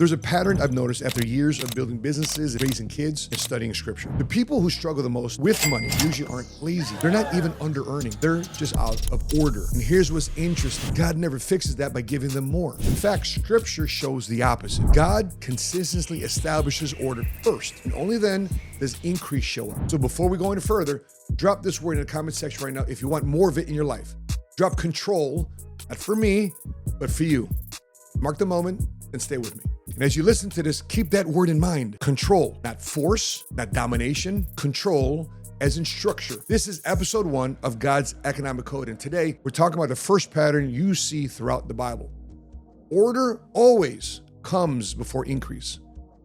There's a pattern I've noticed after years of building businesses, raising kids, and studying scripture. The people who struggle the most with money usually aren't lazy. They're not even under earning. They're just out of order. And here's what's interesting. God never fixes that by giving them more. In fact, scripture shows the opposite. God consistently establishes order first, and only then does increase show up. So before we go any further, drop this word in the comment section right now if you want more of it in your life. Drop control, not for me, but for you. Mark the moment and stay with me. And as you listen to this, keep that word in mind. Control, not force, not domination. Control as in structure. This is episode 1 of God's Economic Code. And today we're talking about the first pattern you see throughout the Bible. Order always comes before increase,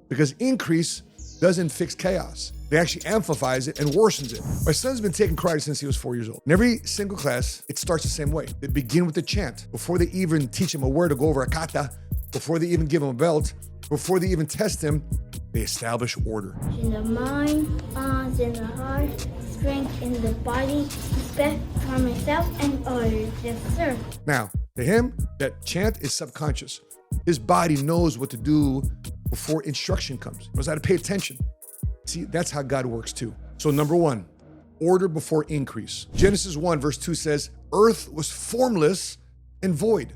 because increase doesn't fix chaos. It actually amplifies it and worsens it. My son's been taking karate since he was 4 years old. In every single class, it starts the same way. They begin with the chant. Before they even teach him a word to go over a kata, before they even give him a belt, before they even test him, they establish order. In the mind, bonds in the heart, strength in the body, respect for myself and others. Yes, sir. Now, to him, that chant is subconscious. His body knows what to do before instruction comes. He knows how to pay attention. See, that's how God works too. So number 1, order before increase. Genesis 1 verse 2 says, earth was formless and void.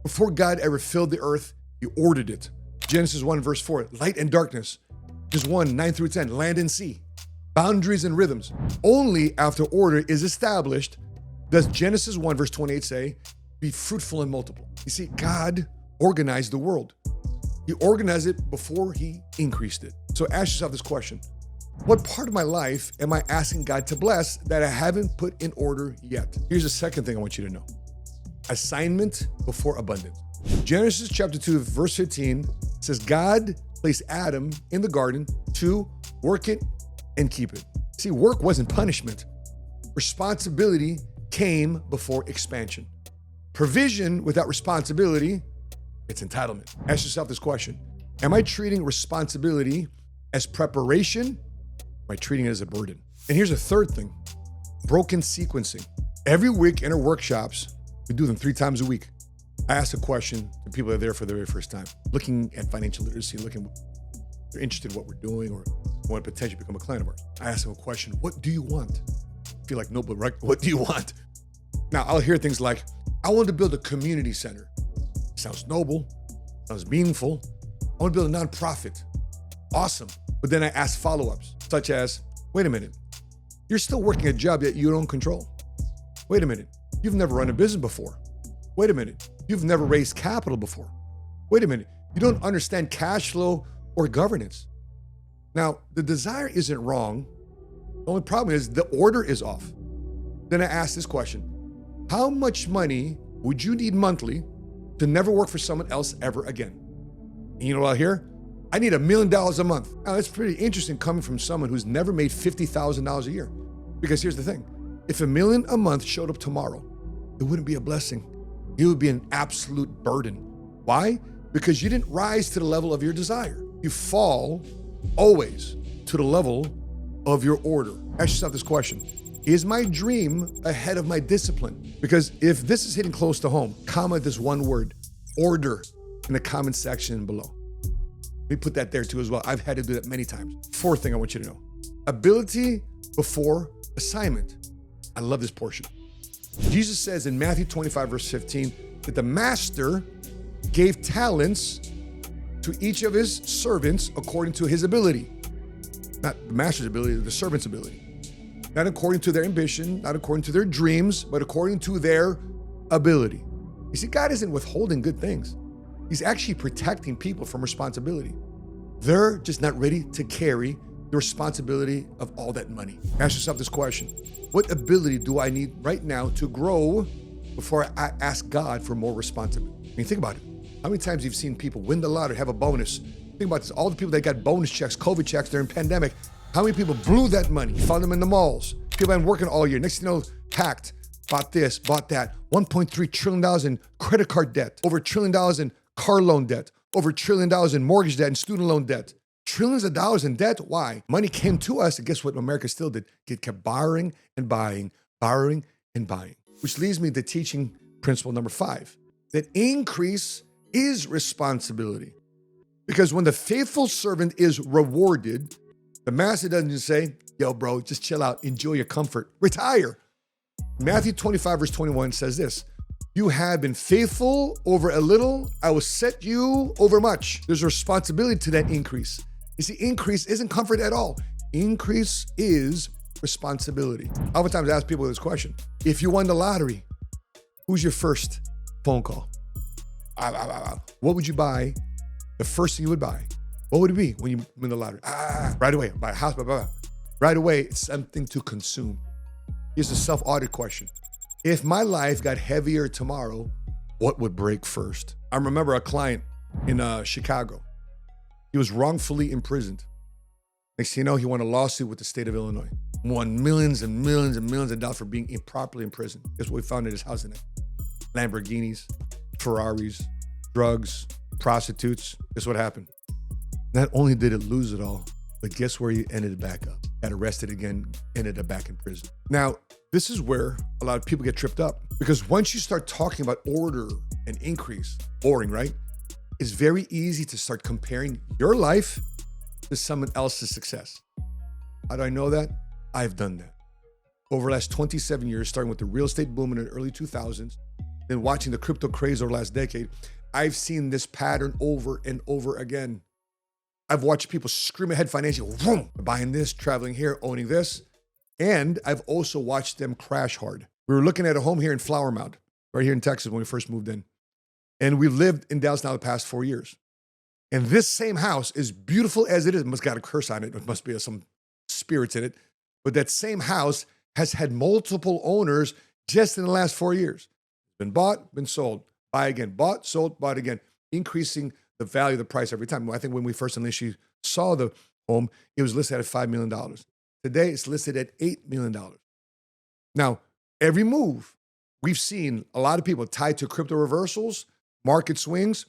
Before God ever filled the earth, he ordered it. Genesis 1 verse 4, light and darkness. Genesis 1, 9 through 10, land and sea. Boundaries and rhythms. Only after order is established does Genesis 1 verse 28 say, be fruitful and multiple. You see, God organized the world. He organized it before he increased it. So ask yourself this question. What part of my life am I asking God to bless that I haven't put in order yet? Here's the second thing I want you to know. Assignment before abundance. Genesis chapter 2, verse 15 says, God placed Adam in the garden to work it and keep it. See, work wasn't punishment. Responsibility came before expansion. Provision without responsibility, it's entitlement. Ask yourself this question. Am I treating responsibility as preparation? Am I treating it as a burden? And here's a third thing, broken sequencing. Every week in our workshops, we do them 3 times a week. I ask a question to people that are there for the very first time, looking at financial literacy, they're interested in what we're doing or want to potentially become a client of ours. I ask them a question, what do you want? I feel like nobody, right? What do you want? Now, I'll hear things like, I want to build a community center. Sounds noble, sounds meaningful. I want to build a nonprofit. Awesome. But then I ask follow-ups, such as, wait a minute, you're still working a job that you don't control. Wait a minute, you've never run a business before. Wait a minute, you've never raised capital before. Wait a minute, you don't understand cash flow or governance. Now, the desire isn't wrong. The only problem is the order is off. Then I ask this question, how much money would you need monthly to never work for someone else ever again? And you know what I hear? I need $1 million a month. Now, that's pretty interesting coming from someone who's never made $50,000 a year. Because here's the thing, if $1 million a month showed up tomorrow, it wouldn't be a blessing. It would be an absolute burden. Why? Because you didn't rise to the level of your desire. You fall always to the level of your order. Ask yourself this question. Is my dream ahead of my discipline? Because if this is hitting close to home, comment this one word, order, in the comment section below. Let me put that there too as well. I've had to do that many times. Fourth thing I want you to know, ability before assignment. I love this portion. Jesus says in Matthew 25, verse 15, that the master gave talents to each of his servants according to his ability. Not the master's ability, the servant's ability. Not according to their ambition, not according to their dreams, but according to their ability. You see, God isn't withholding good things. He's actually protecting people from responsibility. They're just not ready to carry the responsibility of all that money. Ask yourself this question. What ability do I need right now to grow before I ask God for more responsibility? I mean, think about it. How many times you've seen people win the lottery, have a bonus? Think about this. All the people that got bonus checks, COVID checks during pandemic, how many people blew that money? You found them in the malls. People have been working all year. Next thing you know, packed, bought this, bought that. $1.3 trillion in credit card debt, over $1 trillion in car loan debt, over $1 trillion in mortgage debt and student loan debt. Trillions of dollars in debt. Why? Money came to us, and guess what America still did? It kept borrowing and buying, borrowing and buying. Which leads me to teaching principle number 5, that increase is responsibility. Because when the faithful servant is rewarded, the master doesn't just say, yo, bro, just chill out, enjoy your comfort, retire. Matthew 25, verse 21 says this, you have been faithful over a little, I will set you over much. There's a responsibility to that increase. You see, increase isn't comfort at all. Increase is responsibility. I oftentimes ask people this question. If you won the lottery, who's your first phone call? What would you buy? The first thing you would buy? What would it be when you win the lottery? Right away, buy a house, blah, blah, blah. Right away, it's something to consume. Here's a self-audit question. If my life got heavier tomorrow, what would break first? I remember a client in Chicago. He was wrongfully imprisoned. Next thing you know, he won a lawsuit with the state of Illinois. Won millions and millions and millions of dollars for being improperly imprisoned. Guess what we found in his house in it? Lamborghinis, Ferraris, drugs, prostitutes. Guess what happened? Not only did it lose it all, but guess where he ended back up? Got arrested again, ended up back in prison. Now, this is where a lot of people get tripped up because once you start talking about order and increase, boring, right? It's very easy to start comparing your life to someone else's success. How do I know that? I've done that. Over the last 27 years, starting with the real estate boom in the early 2000s, then watching the crypto craze over the last decade, I've seen this pattern over and over again. I've watched people scream ahead financially, vroom, buying this, traveling here, owning this. And I've also watched them crash hard. We were looking at a home here in Flower Mound, right here in Texas when we first moved in. And we've lived in Dallas now the past 4 years. And this same house, as beautiful as it is, it must got a curse on it. It must be some spirits in it. But that same house has had multiple owners just in the last 4 years. Been bought, been sold, buy again, bought, sold, bought again, increasing the value of the price every time. I think when we first initially saw the home, it was listed at $5 million. Today, it's listed at $8 million. Now, every move, we've seen a lot of people tied to crypto reversals, market swings,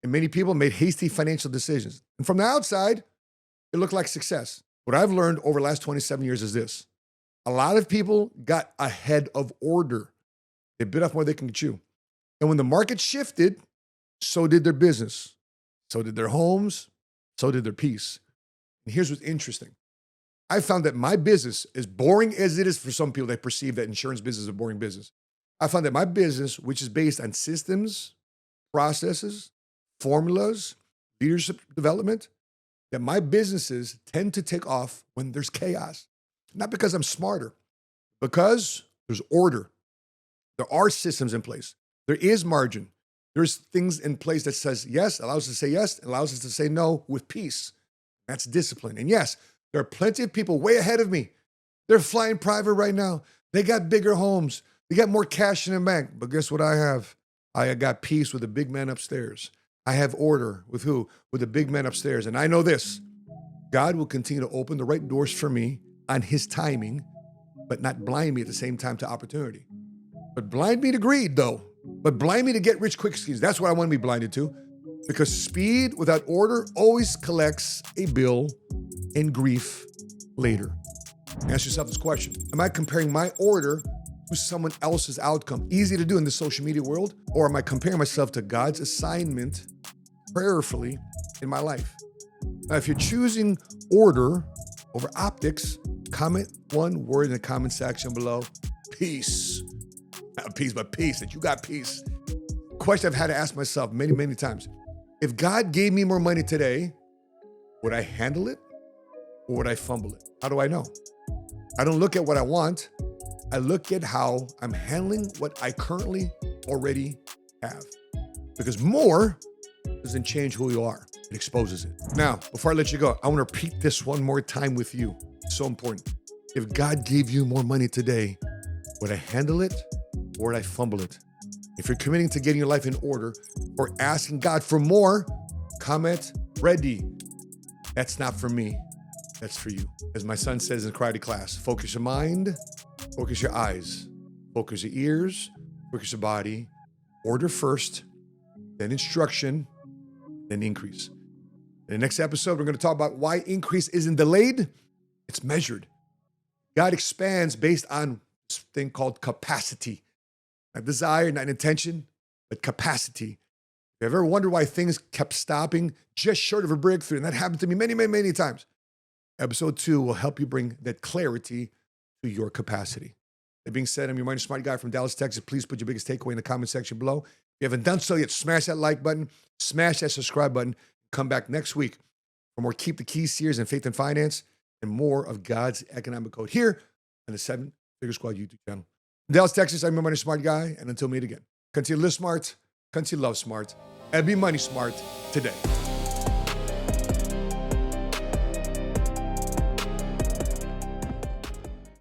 and many people made hasty financial decisions. And from the outside, it looked like success. What I've learned over the last 27 years is this. A lot of people got ahead of order. They bit off more than they can chew. And when the market shifted, so did their business. So did their homes. So did their peace. And here's what's interesting. I found that my business, as boring as it is for some people, they perceive that insurance business is a boring business. I found that my business, which is based on systems, processes, formulas, leadership development, that my businesses tend to take off when there's chaos. Not because I'm smarter, because there's order. There are systems in place. There is margin. There's things in place that says yes, allows us to say yes, allows us to say no with peace. That's discipline. And yes, there are plenty of people way ahead of me. They're flying private right now. They got bigger homes. They got more cash in the bank. But guess what I have? I got peace with the big man upstairs. I have order with who? With the big man upstairs. And I know this, God will continue to open the right doors for me on his timing, but not blind me at the same time to opportunity. But blind me to greed though. But blind me to get rich quick schemes. That's what I want to be blinded to. Because speed without order always collects a bill and grief later. Ask yourself this question. Am I comparing my order to someone else's outcome? Easy to do in the social media world. Or am I comparing myself to God's assignment prayerfully in my life? Now, if you're choosing order over optics, comment one word in the comment section below. Peace. Not peace, but peace. That you got peace. Question I've had to ask myself many, many times. If God gave me more money today, would I handle it or would I fumble it? How do I know? I don't look at what I want. I look at how I'm handling what I currently already have. Because more doesn't change who you are. It exposes it. Now, before I let you go, I want to repeat this one more time with you. It's so important. If God gave you more money today, would I handle it or would I fumble it? If you're committing to getting your life in order or asking God for more, comment ready. That's not for me. That's for you. As my son says in karate class, focus your mind, focus your eyes, focus your ears, focus your body. Order first, then instruction, then increase. In the next episode, we're going to talk about why increase isn't delayed. It's measured. God expands based on this thing called capacity. Not desire, not intention, but capacity. you ever wondered why things kept stopping just short of a breakthrough, and that happened to me many, many, many times, episode 2 will help you bring that clarity to your capacity. That being said, I'm your Money Smart Guy from Dallas, Texas. Please put your biggest takeaway in the comment section below. If you haven't done so yet, smash that like button, smash that subscribe button. Come back next week for more Keep the Keys series and Faith and Finance and more of God's economic code here on the 7 Figure Squad YouTube channel. In Dallas, Texas, I'm your Money Smart Guy, and until we meet again, continue to live smart, continue to love smart, and be money smart today.